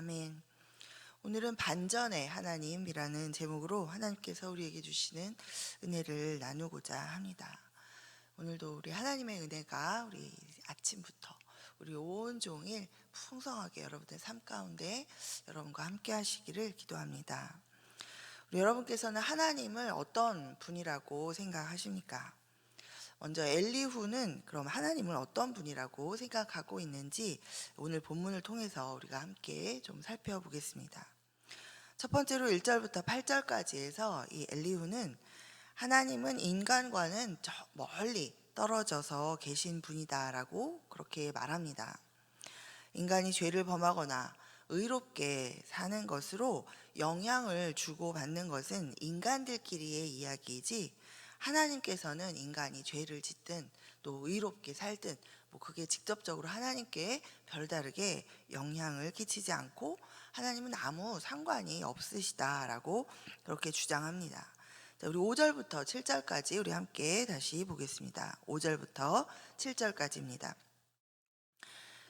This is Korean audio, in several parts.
아멘. 오늘은 반전의 하나님이라는 제목으로 하나님께서 우리에게 주시는 은혜를 나누고자 합니다. 오늘도 우리 하나님의 은혜가 우리 아침부터 우리 온종일 풍성하게 여러분의 삶 가운데 여러분과 함께 하시기를 기도합니다. 우리 여러분께서는 하나님을 어떤 분이라고 생각하십니까? 먼저 엘리후는 그럼 하나님을 어떤 분이라고 생각하고 있는지 오늘 본문을 통해서 우리가 함께 좀 살펴보겠습니다. 첫 번째로 1절부터 8절까지 해서 이 엘리후는 하나님은 인간과는 저 멀리 떨어져서 계신 분이다라고 그렇게 말합니다. 인간이 죄를 범하거나 의롭게 사는 것으로 영향을 주고받는 것은 인간들끼리의 이야기이지, 하나님께서는 인간이 죄를 짓든 또 의롭게 살든 그게 직접적으로 하나님께 별다르게 영향을 끼치지 않고 하나님은 아무 상관이 없으시다라고 그렇게 주장합니다. 자, 우리 5절부터 7절까지 우리 함께 다시 보겠습니다. 5절부터 7절까지입니다.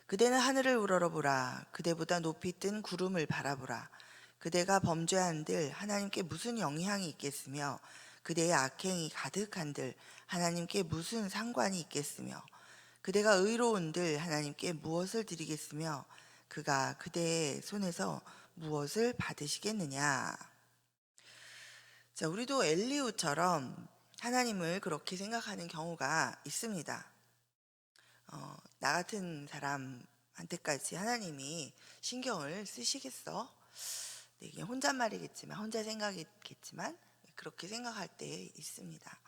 그대는 하늘을 우러러보라. 그대보다 높이 뜬 구름을 바라보라. 그대가 범죄한들 하나님께 무슨 영향이 있겠으며, 그대의 악행이 가득한들 하나님께 무슨 상관이 있겠으며, 그대가 의로운들 하나님께 무엇을 드리겠으며, 그가 그대의 손에서 무엇을 받으시겠느냐. 자, 우리도 엘리후처럼 하나님을 그렇게 생각하는 경우가 있습니다. 나 같은 사람한테까지 하나님이 신경을 쓰시겠어? 네, 그냥 혼잣말이겠지만, 혼자 생각이겠지만 그렇게 생각할 때 있습니다.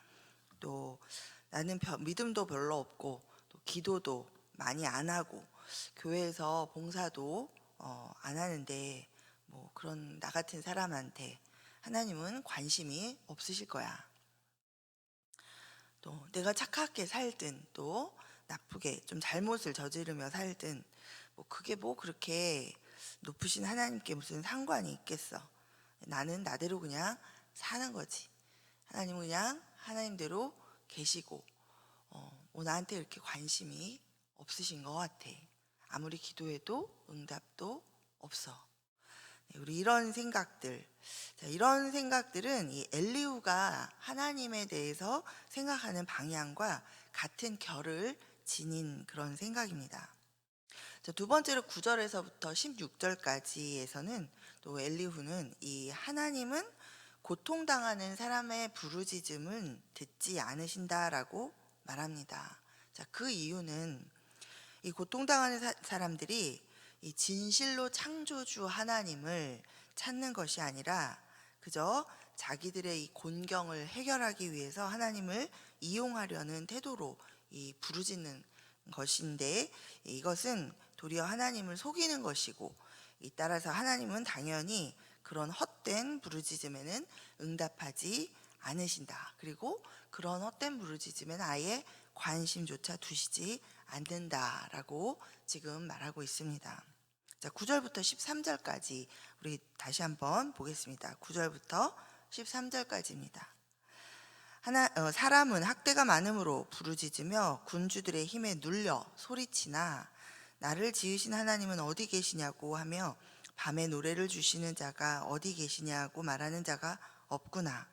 또 나는 믿음도 별로 없고 또 기도도 많이 안 하고 교회에서 봉사도 안 하는데 그런 나 같은 사람한테 하나님은 관심이 없으실 거야. 또 내가 착하게 살든 또 나쁘게 좀 잘못을 저지르며 살든 그게 그렇게 높으신 하나님께 무슨 상관이 있겠어. 나는 나대로 그냥 사는 거지. 하나님은 그냥 하나님대로 계시고 나한테 이렇게 관심이 없으신 것 같아. 아무리 기도해도 응답도 없어. 우리 이런 생각들, 자, 이런 생각들은 이 엘리후가 하나님에 대해서 생각하는 방향과 같은 결을 지닌 그런 생각입니다. 자, 두 번째로 9절에서부터 16절까지에서는 또 엘리후는 이 하나님은 고통당하는 사람의 부르짖음은 듣지 않으신다라고 말합니다. 자, 그 이유는 이 고통당하는 사람들이 이 진실로 창조주 하나님을 찾는 것이 아니라 그저 자기들의 이 곤경을 해결하기 위해서 하나님을 이용하려는 태도로 이 부르짖는 것인데, 이것은 도리어 하나님을 속이는 것이고, 따라서 하나님은 당연히 그런 헛된 부르짖음에는 응답하지 않으신다. 그리고 그런 헛된 부르짖음에는 아예 관심조차 두시지 않는다라고 지금 말하고 있습니다. 자, 9절부터 13절까지 우리 다시 한번 보겠습니다. 9절부터 13절까지입니다. 사람은 학대가 많음으로 부르짖으며 군주들의 힘에 눌려 소리치나 나를 지으신 하나님은 어디 계시냐고 하며 밤에 노래를 주시는 자가 어디 계시냐고 말하는 자가 없구나.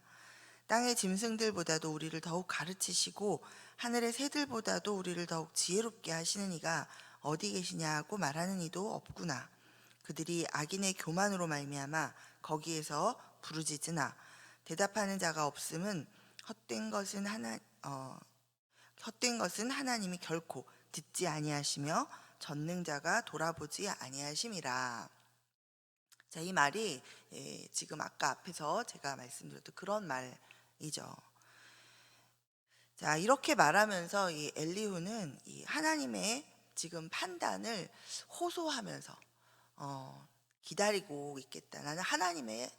땅의 짐승들보다도 우리를 더욱 가르치시고 하늘의 새들보다도 우리를 더욱 지혜롭게 하시는 이가 어디 계시냐고 말하는 이도 없구나. 그들이 악인의 교만으로 말미암아 거기에서 부르짖으나 대답하는 자가 없음은 헛된 것은 하나님이 결코 듣지 아니하시며 전능자가 돌아보지 아니하심이라. 자, 이 말이 지금 아까 앞에서 제가 말씀드렸던 그런 말이죠. 자, 이렇게 말하면서 이 엘리후는 이 하나님의 지금 판단을 호소하면서 기다리고 있겠다. 나는 하나님을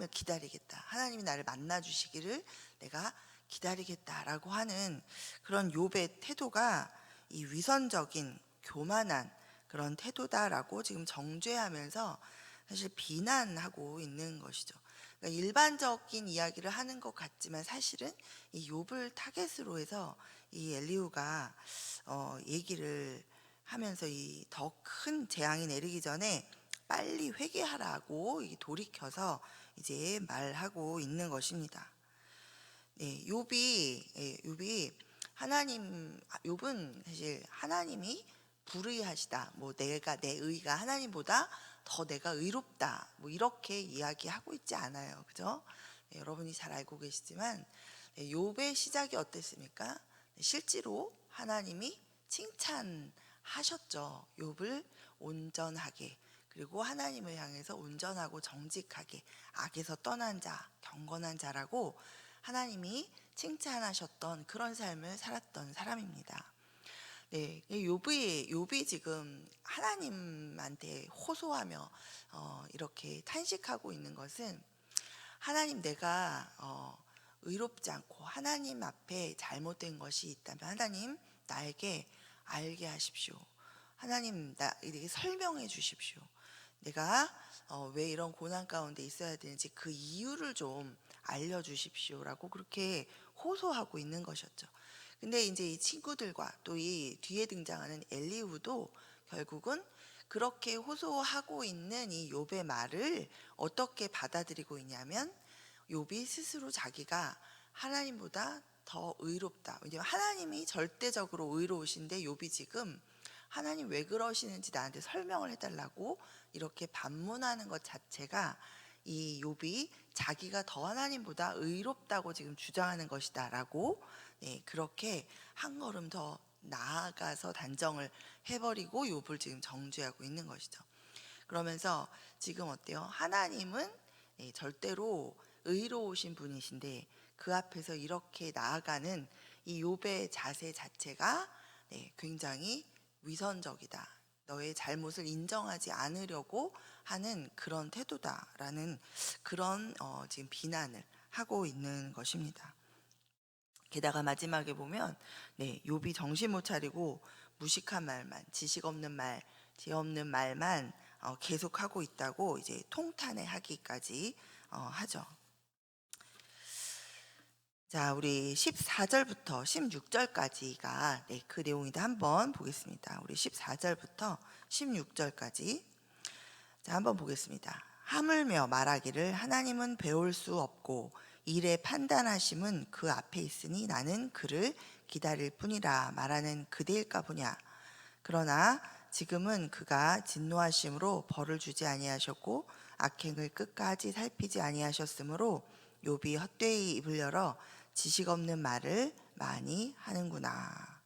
기다리겠다. 하나님이 나를 만나 주시기를 내가 기다리겠다라고 하는 그런 욥의 태도가 이 위선적인 교만한 그런 태도다라고 지금 정죄하면서 사실 비난하고 있는 것이죠. 그러니까 일반적인 이야기를 하는 것 같지만 사실은 이 욥을 타겟으로 해서 이 엘리후가 얘기를 하면서 이 더 큰 재앙이 내리기 전에 빨리 회개하라고 돌이켜서 이제 말하고 있는 것입니다. 네, 욥이 욥은 사실 하나님이 불의하시다, 뭐 내가 내 의가 하나님보다 더 내가 의롭다, 뭐 이렇게 이야기하고 있지 않아요, 그죠? 네, 여러분이 잘 알고 계시지만 욥의 시작이 어땠습니까? 실제로 하나님이 칭찬하셨죠. 욥을 온전하게, 그리고 하나님을 향해서 온전하고 정직하게, 악에서 떠난 자, 경건한 자라고 하나님이 칭찬하셨던 그런 삶을 살았던 사람입니다. 네, 욥이 지금 하나님한테 호소하며 이렇게 탄식하고 있는 것은, 하나님, 내가 의롭지 않고 하나님 앞에 잘못된 것이 있다면 하나님 나에게 알게 하십시오. 하나님 나에게 설명해 주십시오. 내가 왜 이런 고난 가운데 있어야 되는지 그 이유를 좀 알려주십시오라고 그렇게 호소하고 있는 것이었죠. 근데 이제 이 친구들과 또 이 뒤에 등장하는 엘리후도 결국은 그렇게 호소하고 있는 이 욥의 말을 어떻게 받아들이고 있냐면, 욥이 스스로 자기가 하나님보다 더 의롭다. 왜냐하면 하나님이 절대적으로 의로우신데 욥이 지금 하나님 왜 그러시는지 나한테 설명을 해달라고 이렇게 반문하는 것 자체가 이 욥이 자기가 더 하나님보다 의롭다고 지금 주장하는 것이다라고, 네, 그렇게 한 걸음 더 나아가서 단정을 해버리고 욥을 지금 정죄하고 있는 것이죠. 그러면서 지금 어때요? 하나님은 절대로 의로우신 분이신데 그 앞에서 이렇게 나아가는 이 욥의 자세 자체가 굉장히 위선적이다, 너의 잘못을 인정하지 않으려고 하는 그런 태도다라는 그런 지금 비난을 하고 있는 것입니다. 게다가 마지막에 보면 욥이 정신 못 차리고 무식한 말만, 지식 없는 말, 지혜 없는 말만 계속하고 있다고 이제 통탄해 하기까지 하죠. 자, 우리 14절부터 16절까지가 그 내용인데 한번 보겠습니다. 우리 14절부터 16절까지 자, 한번 보겠습니다. 하물며 말하기를 하나님은 배울 수 없고 일의 판단하심은 그 앞에 있으니 나는 그를 기다릴 뿐이라 말하는 그대일까 보냐. 그러나 지금은 그가 진노하심으로 벌을 주지 아니하셨고 악행을 끝까지 살피지 아니하셨으므로 욥이 헛되이 입을 열어 지식 없는 말을 많이 하는구나.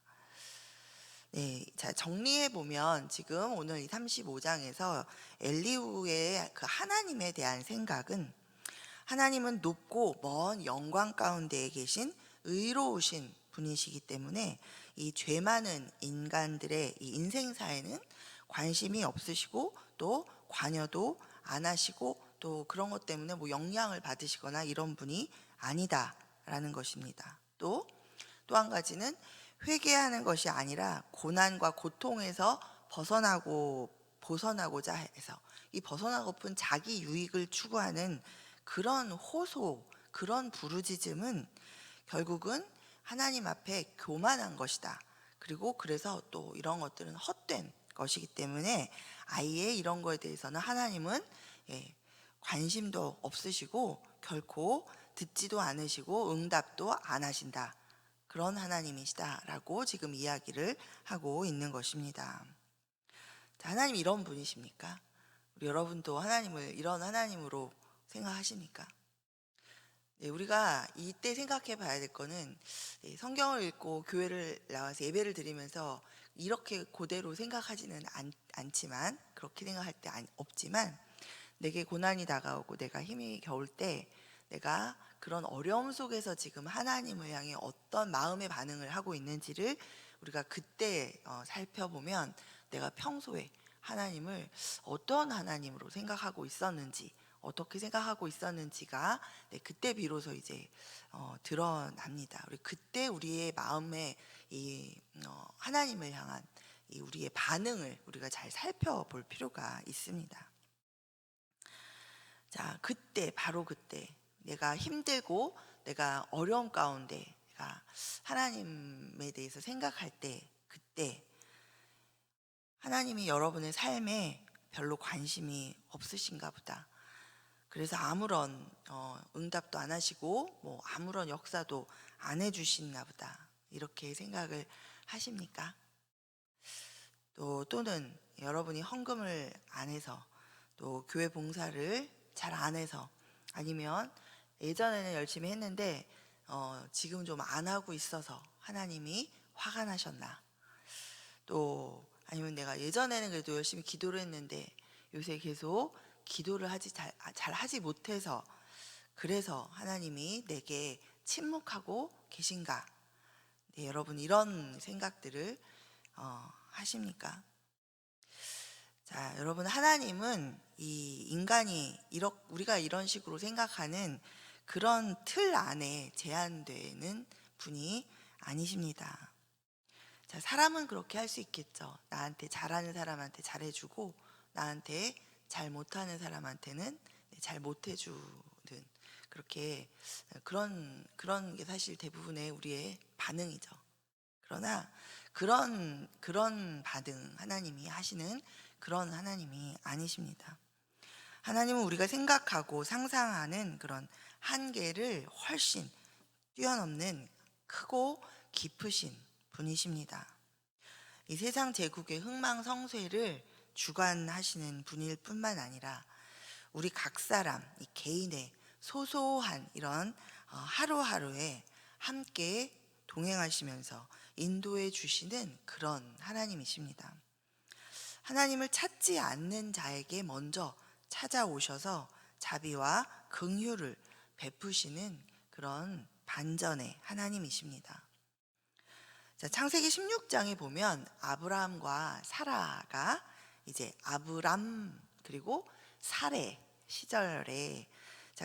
네, 자, 정리해 보면 지금 오늘 이 35장에서 엘리후의 그 하나님에 대한 생각은, 하나님은 높고 먼 영광 가운데에 계신 의로우신 분이시기 때문에 이 죄 많은 인간들의 이 인생사에는 관심이 없으시고 또 관여도 안 하시고 또 그런 것 때문에 뭐 영향을 받으시거나 이런 분이 아니다라는 것입니다. 또 한 가지는 회개하는 것이 아니라 고난과 고통에서 벗어나고자 해서 이 벗어나고픈 자기 유익을 추구하는 그런 호소, 그런 부르짖음은 결국은 하나님 앞에 교만한 것이다. 그리고 그래서 또 이런 것들은 헛된 것이기 때문에 아예 이런 거에 대해서는 하나님은 관심도 없으시고 결코 듣지도 않으시고 응답도 안 하신다. 그런 하나님이시다라고 지금 이야기를 하고 있는 것입니다. 자, 하나님 이런 분이십니까? 우리 여러분도 하나님을 이런 하나님으로 생각하십니까? 네, 우리가 이때 생각해 봐야 될 거는 성경을 읽고 교회를 나와서 예배를 드리면서 이렇게 그대로 생각하지는 않지만, 그렇게 생각할 때 없지만, 내게 고난이 다가오고 내가 힘이 겨울 때 내가 그런 어려움 속에서 지금 하나님을 향해 어떤 마음의 반응을 하고 있는지를 우리가 그때 살펴보면 내가 평소에 하나님을 어떤 하나님으로 생각하고 있었는지, 어떻게 생각하고 있었는지가 그때 비로소 이제 드러납니다. 우리 그때 우리의 마음에 이 하나님을 향한 이 우리의 반응을 우리가 잘 살펴볼 필요가 있습니다. 자, 그때 바로 그때 내가 힘들고 내가 어려움 가운데 내가 하나님에 대해서 생각할 때, 그때 하나님이 여러분의 삶에 별로 관심이 없으신가 보다. 그래서 아무런 응답도 안 하시고 뭐 아무런 역사도 안 해주시나 보다. 이렇게 생각을 하십니까? 또는 여러분이 헌금을 안 해서, 또 교회 봉사를 잘 안 해서, 아니면 예전에는 열심히 했는데 지금 좀 안 하고 있어서 하나님이 화가 나셨나? 또 아니면 내가 예전에는 그래도 열심히 기도를 했는데 요새 계속 기도를 잘 하지 못해서, 그래서 하나님이 내게 침묵하고 계신가? 네, 여러분 이런 생각들을 하십니까? 자, 여러분, 하나님은 이 인간이 우리가 이런 식으로 생각하는 그런 틀 안에 제한되는 분이 아니십니다. 자, 사람은 그렇게 할 수 있겠죠. 나한테 잘하는 사람한테 잘해주고, 나한테 잘 못하는 사람한테는 잘 못해주는, 그렇게 그런 게 사실 대부분의 우리의 반응이죠. 그러나 그런 반응, 하나님이 하시는 그런 하나님이 아니십니다. 하나님은 우리가 생각하고 상상하는 그런 한계를 훨씬 뛰어넘는 크고 깊으신 분이십니다. 이 세상 제국의 흥망성쇠를 주관하시는 분일 뿐만 아니라 우리 각 사람, 이 개인의 소소한 이런 하루하루에 함께 동행하시면서 인도해 주시는 그런 하나님이십니다. 하나님을 찾지 않는 자에게 먼저 찾아오셔서 자비와 긍휼을 베푸시는 그런 반전의 하나님이십니다. 자, 창세기 16장에 보면 아브라함과 사라가 이제 아브람 그리고 사레 시절에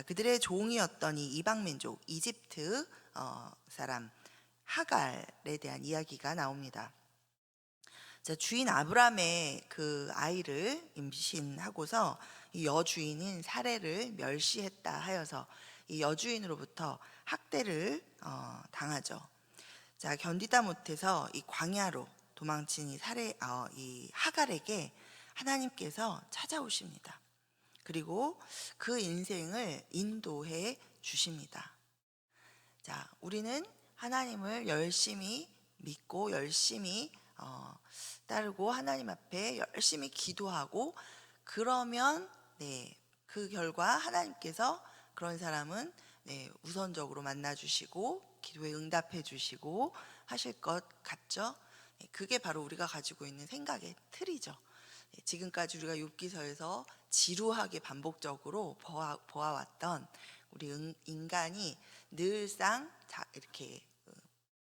그들의 종이었던 이 이방 민족 이집트 사람 하갈에 대한 이야기가 나옵니다. 자, 주인 아브람의 그 아이를 임신하고서 이 여주인인 사레를 멸시했다 하여서 이 여주인으로부터 학대를 당하죠. 자, 견디다 못해서 이 광야로 도망친 이 하갈에게 하나님께서 찾아오십니다. 그리고 그 인생을 인도해 주십니다. 자, 우리는 하나님을 열심히 믿고 열심히 따르고 하나님 앞에 열심히 기도하고 그러면 그 결과 하나님께서 그런 사람은 우선적으로 만나 주시고 기도에 응답해 주시고 하실 것 같죠? 그게 바로 우리가 가지고 있는 생각의 틀이죠. 지금까지 우리가 욥기서에서 지루하게 반복적으로 보아왔던 우리 인간이 늘상 이렇게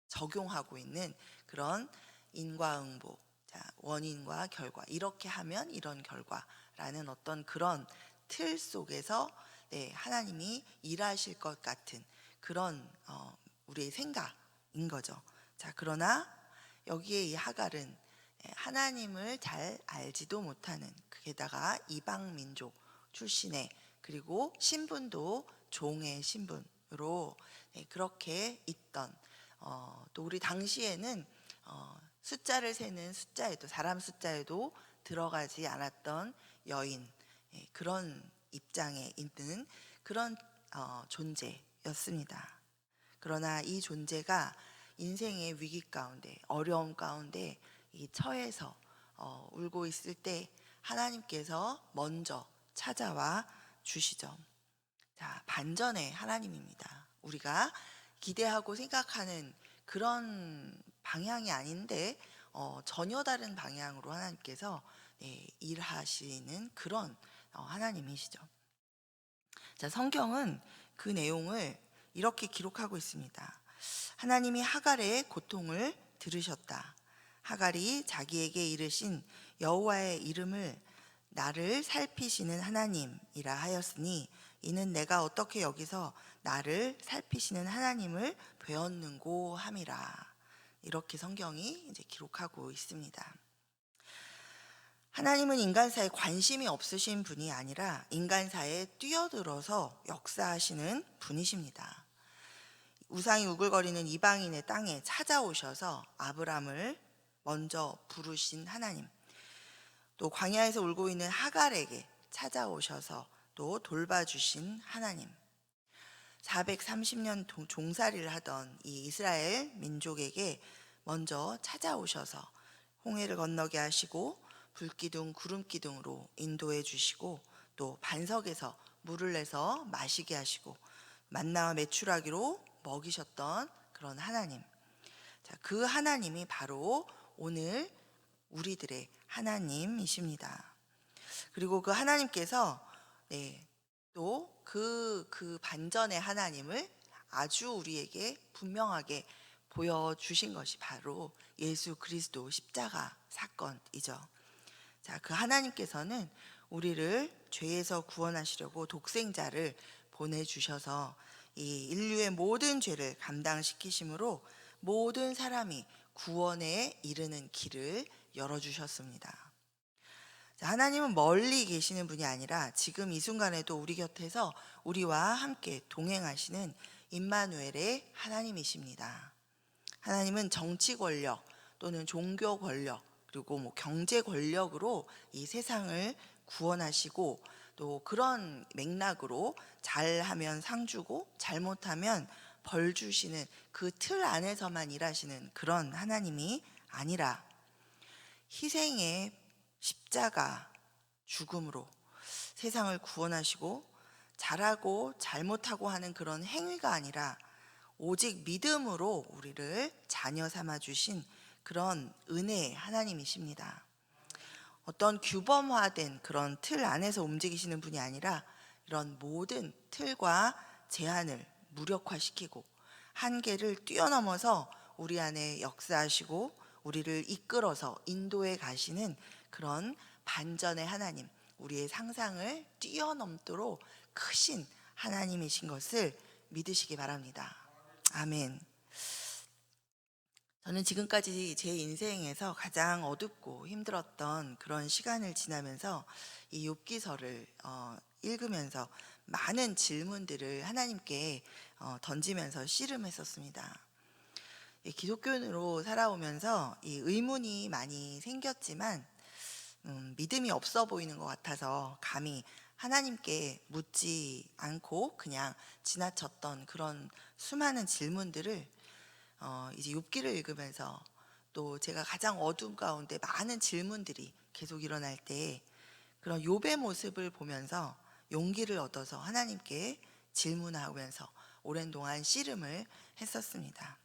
적용하고 있는 그런 인과응보, 원인과 결과, 이렇게 하면 이런 결과라는 어떤 그런 틀 속에서 하나님이 일하실 것 같은 그런 우리의 생각인 거죠. 자, 그러나 여기에 이 하갈은 하나님을 잘 알지도 못하는, 게다가 이방 민족 출신의, 그리고 신분도 종의 신분으로 그렇게 있던, 또 우리 당시에는 숫자를 세는 숫자에도, 사람 숫자에도 들어가지 않았던 여인, 그런 입장에 있는 그런 존재였습니다. 그러나 이 존재가 인생의 위기 가운데, 어려움 가운데 이 처해서 울고 있을 때 하나님께서 먼저 찾아와 주시죠. 자, 반전의 하나님입니다. 우리가 기대하고 생각하는 그런 방향이 아닌데 전혀 다른 방향으로 하나님께서 일하시는 그런 하나님이시죠. 자, 성경은 그 내용을 이렇게 기록하고 있습니다. 하나님이 하갈의 고통을 들으셨다. 하갈이 자기에게 이르신 여호와의 이름을 나를 살피시는 하나님이라 하였으니 이는 내가 어떻게 여기서 나를 살피시는 하나님을 배웠는고 함이라. 이렇게 성경이 이제 기록하고 있습니다. 하나님은 인간사에 관심이 없으신 분이 아니라 인간사에 뛰어들어서 역사하시는 분이십니다. 우상이 우글거리는 이방인의 땅에 찾아오셔서 아브람을 먼저 부르신 하나님, 또 광야에서 울고 있는 하갈에게 찾아오셔서 또 돌봐주신 하나님, 430년 종살이를 하던 이 이스라엘 민족에게 먼저 찾아오셔서 홍해를 건너게 하시고 불기둥 구름기둥으로 인도해 주시고, 또 반석에서 물을 내서 마시게 하시고 만나와 메추라기로 먹이셨던 그런 하나님. 자, 그 하나님이 바로 오늘 우리들의 하나님이십니다. 그리고 그 하나님께서 또 그 반전의 하나님을 아주 우리에게 분명하게 보여주신 것이 바로 예수 그리스도 십자가 사건이죠. 자, 그 하나님께서는 우리를 죄에서 구원하시려고 독생자를 보내주셔서 이 인류의 모든 죄를 감당시키심으로 모든 사람이 구원에 이르는 길을 열어주셨습니다. 자, 하나님은 멀리 계시는 분이 아니라 지금 이 순간에도 우리 곁에서 우리와 함께 동행하시는 임마누엘의 하나님이십니다. 하나님은 정치 권력 또는 종교 권력 그리고 경제 권력으로 이 세상을 구원하시고, 또 그런 맥락으로 잘하면 상 주고 잘못하면 벌 주시는 그 틀 안에서만 일하시는 그런 하나님이 아니라, 희생의 십자가 죽음으로 세상을 구원하시고 잘하고 잘못하고 하는 그런 행위가 아니라 오직 믿음으로 우리를 자녀 삼아 주신 그런 은혜의 하나님이십니다. 어떤 규범화된 그런 틀 안에서 움직이시는 분이 아니라 이런 모든 틀과 제한을 무력화시키고 한계를 뛰어넘어서 우리 안에 역사하시고 우리를 이끌어서 인도해 가시는 그런 반전의 하나님, 우리의 상상을 뛰어넘도록 크신 하나님이신 것을 믿으시기 바랍니다. 아멘. 저는 지금까지 제 인생에서 가장 어둡고 힘들었던 그런 시간을 지나면서 이 욥기서를 읽으면서 많은 질문들을 하나님께 던지면서 씨름했었습니다. 기독교인으로 살아오면서 이 의문이 많이 생겼지만 믿음이 없어 보이는 것 같아서 감히 하나님께 묻지 않고 그냥 지나쳤던 그런 수많은 질문들을 이제 욥기를 읽으면서, 또 제가 가장 어둠 가운데 많은 질문들이 계속 일어날 때 그런 욥의 모습을 보면서 용기를 얻어서 하나님께 질문하면서 오랜 동안 씨름을 했었습니다.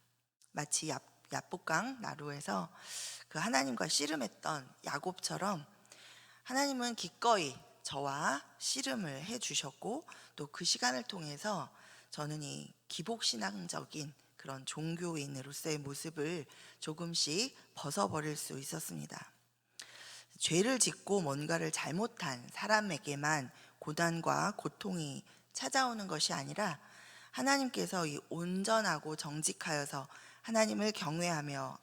마치 야복강 나루에서 그 하나님과 씨름했던 야곱처럼 하나님은 기꺼이 저와 씨름을 해주셨고, 또 그 시간을 통해서 저는 이 기복신앙적인 그런 종교인으로서의 모습을 조금씩 벗어버릴 수 있었습니다. 죄를 짓고 뭔가를 잘못한 사람에게만 고난과 고통이 찾아오는 것이 아니라 하나님께서 이 온전하고 정직하여서 하나님을 경외하며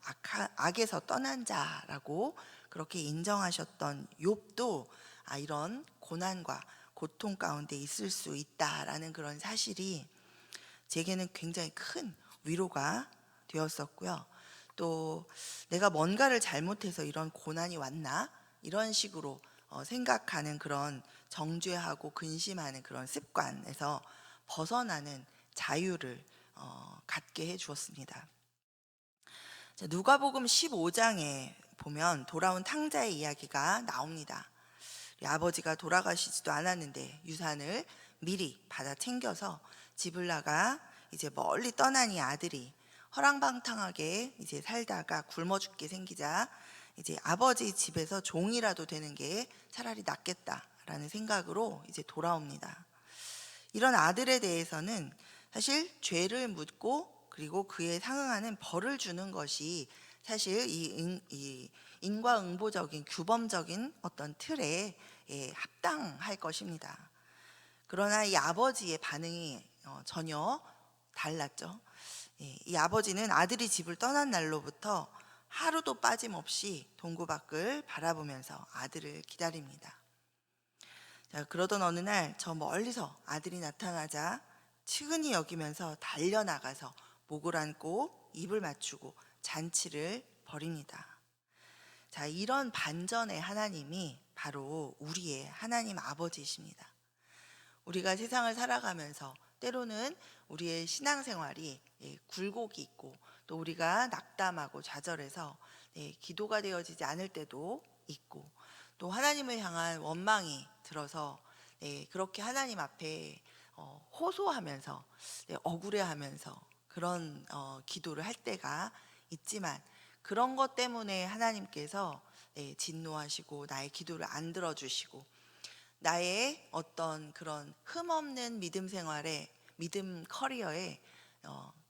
악에서 떠난 자라고 그렇게 인정하셨던 욥도 이런 고난과 고통 가운데 있을 수 있다라는 그런 사실이 제게는 굉장히 큰 위로가 되었었고요. 또 내가 뭔가를 잘못해서 이런 고난이 왔나? 이런 식으로 생각하는 그런 정죄하고 근심하는 그런 습관에서 벗어나는 자유를 갖게 해 주었습니다. 누가복음 15장에 보면 돌아온 탕자의 이야기가 나옵니다. 아버지가 돌아가시지도 않았는데 유산을 미리 받아 챙겨서 집을 나가 이제 멀리 떠난 이 아들이 허랑방탕하게 이제 살다가 굶어 죽게 생기자 이제 아버지 집에서 종이라도 되는 게 차라리 낫겠다라는 생각으로 이제 돌아옵니다. 이런 아들에 대해서는 사실 죄를 묻고 그리고 그에 상응하는 벌을 주는 것이 사실 이 인과응보적인 규범적인 어떤 틀에 합당할 것입니다. 그러나 이 아버지의 반응이 전혀 달랐죠. 이 아버지는 아들이 집을 떠난 날로부터 하루도 빠짐없이 동구 밖을 바라보면서 아들을 기다립니다. 자, 그러던 어느 날 저 멀리서 아들이 나타나자 측은히 여기면서 달려나가서 목을 안고 입을 맞추고 잔치를 벌입니다. 자, 이런 반전의 하나님이 바로 우리의 하나님 아버지이십니다. 우리가 세상을 살아가면서 때로는 우리의 신앙생활이 굴곡이 있고, 또 우리가 낙담하고 좌절해서 기도가 되어지지 않을 때도 있고, 또 하나님을 향한 원망이 들어서 그렇게 하나님 앞에 호소하면서 억울해하면서 그런 기도를 할 때가 있지만, 그런 것 때문에 하나님께서 진노하시고 나의 기도를 안 들어주시고, 나의 어떤 그런 흠없는 믿음 생활에, 믿음 커리어에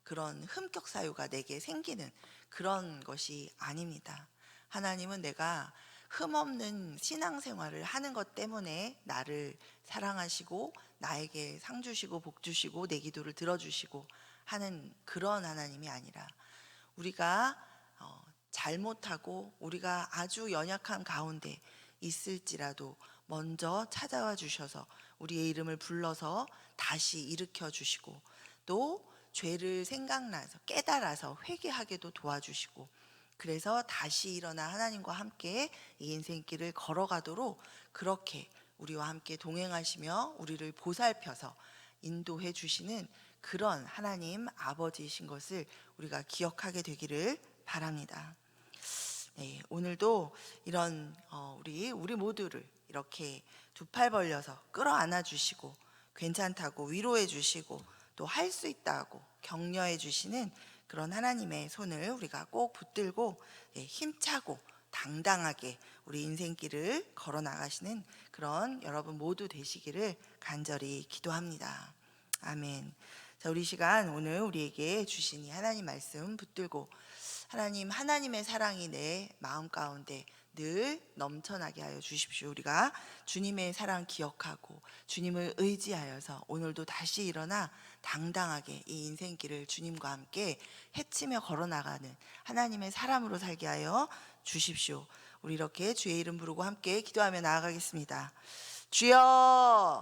그런 흠격 사유가 내게 생기는 그런 것이 아닙니다. 하나님은 내가 흠없는 신앙생활을 하는 것 때문에 나를 사랑하시고 나에게 상 주시고 복 주시고 내 기도를 들어주시고 하는 그런 하나님이 아니라, 우리가 잘못하고 우리가 아주 연약한 가운데 있을지라도 먼저 찾아와 주셔서 우리의 이름을 불러서 다시 일으켜 주시고, 또 죄를 생각나서 깨달아서 회개하게도 도와주시고, 그래서 다시 일어나 하나님과 함께 이 인생길을 걸어가도록 그렇게 우리와 함께 동행하시며 우리를 보살펴서 인도해 주시는 그런 하나님 아버지이신 것을 우리가 기억하게 되기를 바랍니다. 오늘도 이런 우리 모두를 이렇게 두 팔 벌려서 끌어안아 주시고 괜찮다고 위로해 주시고 또 할 수 있다고 격려해 주시는 그런 하나님의 손을 우리가 꼭 붙들고 힘차고 당당하게 우리 인생길을 걸어 나가시는 그런 여러분 모두 되시기를 간절히 기도합니다. 아멘. 자, 우리 시간 오늘 우리에게 주신 이 하나님 말씀 붙들고, 하나님의 사랑이 내 마음 가운데 늘 넘쳐나게 하여 주십시오. 우리가 주님의 사랑 기억하고 주님을 의지하여서 오늘도 다시 일어나 당당하게 이 인생길을 주님과 함께 헤치며 걸어나가는 하나님의 사람으로 살게 하여 주십시오. 우리 이렇게 주의 이름 부르고 함께 기도하며 나아가겠습니다. 주여!